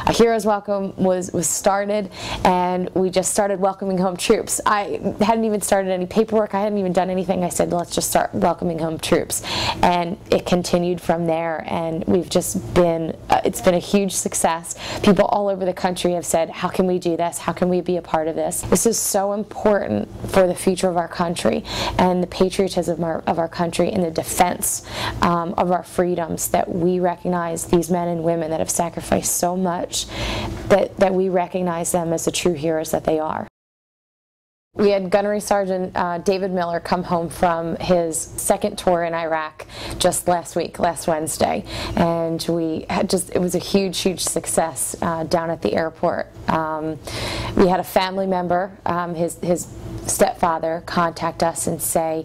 a Heroes Welcome was started, and we just started welcoming home troops. I hadn't even started any paperwork. I hadn't even done anything. I said, let's just start welcoming home troops. And it continued from there, and we've just been, it's been a huge success. People all over the country have said, how can we do this? How can we be a part of this? This is so important for the future of our country and the patriotism of our country and the defense of our freedoms, that we recognize these men and women that have sacrificed so much, that we recognize them as the true heroes that they are. We had Gunnery Sergeant David Miller come home from his second tour in Iraq just last week, last Wednesday, and we had it was a huge, huge success down at the airport. We had a family member, his stepfather, contact us and say,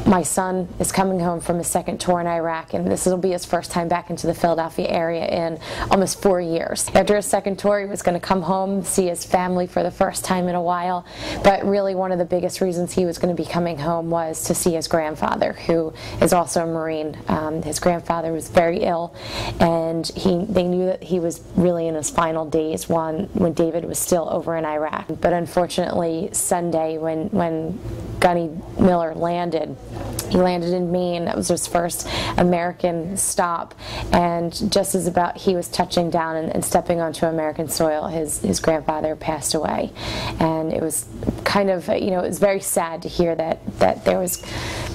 my son is coming home from his second tour in Iraq, and this will be his first time back into the Philadelphia area in almost 4 years. After his second tour, he was going to come home, see his family for the first time in a while, but really one of the biggest reasons he was going to be coming home was to see his grandfather, who is also a Marine. His grandfather was very ill, and they knew that he was really in his final days when David was still over in Iraq. But unfortunately, Sunday, when Gunny Miller landed, he landed in Maine. That was his first American stop, and just as about he was touching down and stepping onto American soil, his grandfather passed away. And it was kind of, it was very sad to hear that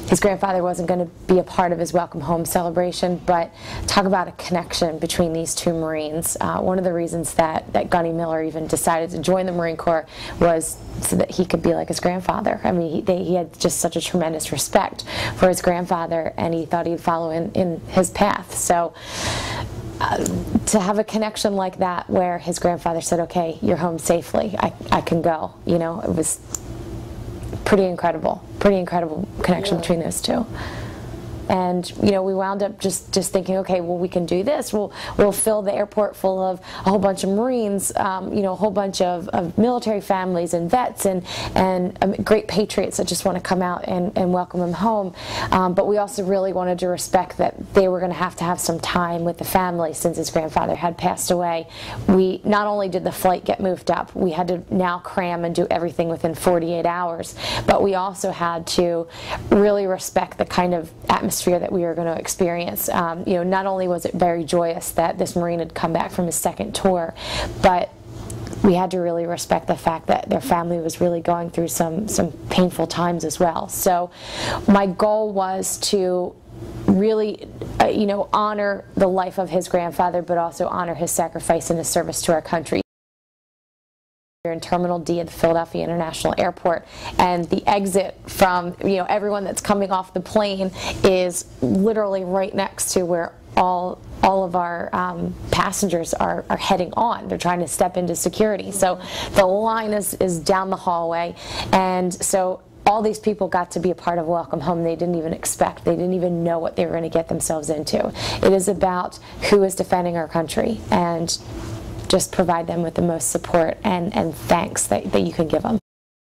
his grandfather wasn't going to be a part of his welcome home celebration. But talk about a connection between these two Marines. One of the reasons that Gunny Miller even decided to join the Marine Corps was so that he could be like his grandfather. I mean, he had just such a tremendous respect for his grandfather, and he thought he'd follow in his path. So to have a connection like that, where his grandfather said, okay, you're home safely, I can go, it was pretty incredible connection between those two. And we wound up just thinking, okay, well, we can do this. We'll fill the airport full of a whole bunch of Marines, a whole bunch of military families and vets and great patriots that just want to come out and welcome him home. But we also really wanted to respect that they were going to have some time with the family since his grandfather had passed away. We not only did the flight get moved up, we had to now cram and do everything within 48 hours, but we also had to really respect the kind of atmosphere that we were going to experience. Not only was it very joyous that this Marine had come back from his second tour, but we had to really respect the fact that their family was really going through some painful times as well. So my goal was to really honor the life of his grandfather, but also honor his sacrifice and his service to our country. We're in Terminal D at the Philadelphia International Airport, and the exit from everyone that's coming off the plane is literally right next to where all of our passengers are heading on. They're trying to step into security. So the line is down the hallway, and so all these people got to be a part of Welcome Home they didn't even expect. They didn't even know what they were going to get themselves into. It is about who is defending our country, and just provide them with the most support and thanks that you can give them.